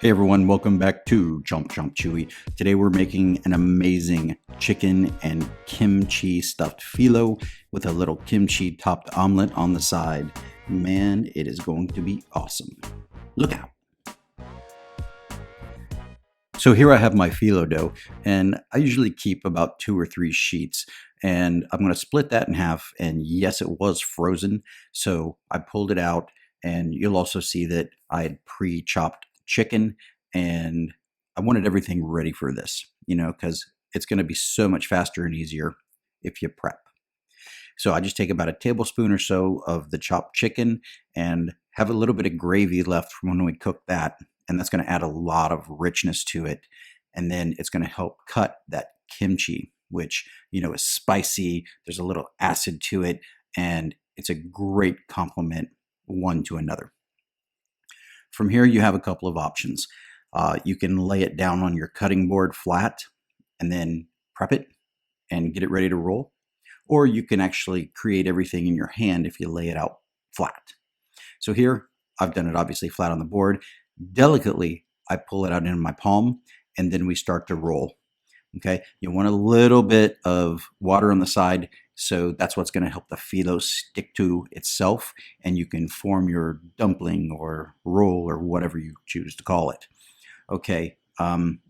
Hey everyone, welcome back to Chomp Chomp Chewy. Today we're making an amazing chicken and kimchi stuffed phyllo with a little kimchi topped omelet on the side. Man, it is going to be awesome. Look out. So here I have my phyllo dough, and I usually keep about 2 or 3 sheets, and I'm going to split that in half. And yes, it was frozen, so I pulled it out, and you'll also see that I had pre-chopped chicken, and I wanted everything ready for this, because it's going to be so much faster and easier if you prep. So I just take about a tablespoon or so of the chopped chicken and have a little bit of gravy left from when we cooked that. And that's going to add a lot of richness to it. And then it's going to help cut that kimchi, which, is spicy. There's a little acid to it. And it's a great complement one to another. From here, you have a couple of options. You can lay it down on your cutting board flat and then prep it and get it ready to roll. Or you can actually create everything in your hand if you lay it out flat. So here, I've done it obviously flat on the board. Delicately, I pull it out in my palm, and then we start to roll. Okay, you want a little bit of water on the side, so that's what's going to help the phyllo stick to itself, and you can form your dumpling or roll or whatever you choose to call it. Okay,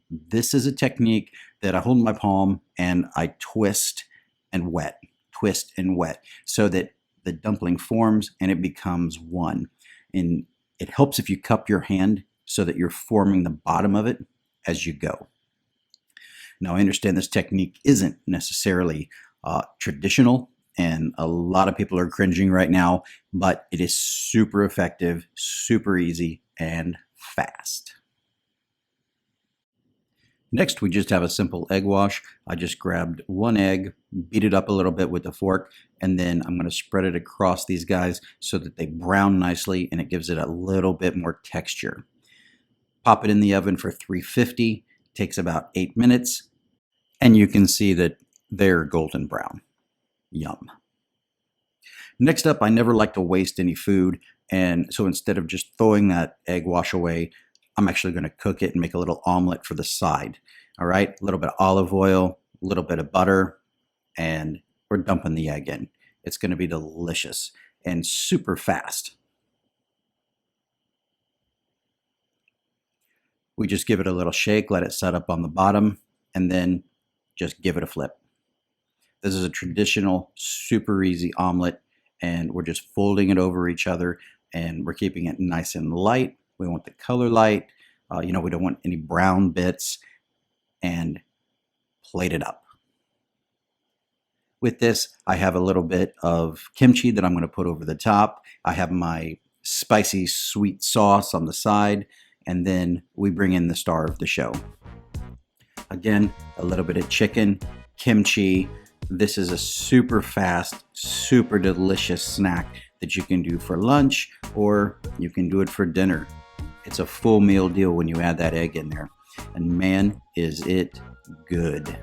this is a technique that I hold in my palm and I twist and wet, so that the dumpling forms and it becomes one. And it helps if you cup your hand so that you're forming the bottom of it as you go. Now, I understand this technique isn't necessarily traditional, and a lot of people are cringing right now, but it is super effective, super easy, and fast. Next, we just have a simple egg wash. I just grabbed one egg, beat it up a little bit with a fork, and then I'm going to spread it across these guys so that they brown nicely and it gives it a little bit more texture. Pop it in the oven for 350, takes about 8 minutes, and you can see that they're golden brown. Yum. Next up, I never like to waste any food, and so instead of just throwing that egg wash away, I'm actually going to cook it and make a little omelet for the side. All right, a little bit of olive oil, a little bit of butter, and we're dumping the egg in. It's going to be delicious and super fast. We just give it a little shake, let it set up on the bottom, and then just give it a flip. This is a traditional, super easy omelet, and we're just folding it over each other, and we're keeping it nice and light. We want the color light. We don't want any brown bits, and plate it up. With this, I have a little bit of kimchi that I'm going to put over the top. I have my spicy sweet sauce on the side, and then we bring in the star of the show. Again, a little bit of chicken, kimchi. This is a super fast, super delicious snack that you can do for lunch, or you can do it for dinner. It's a full meal deal when you add that egg in there. And man, is it good.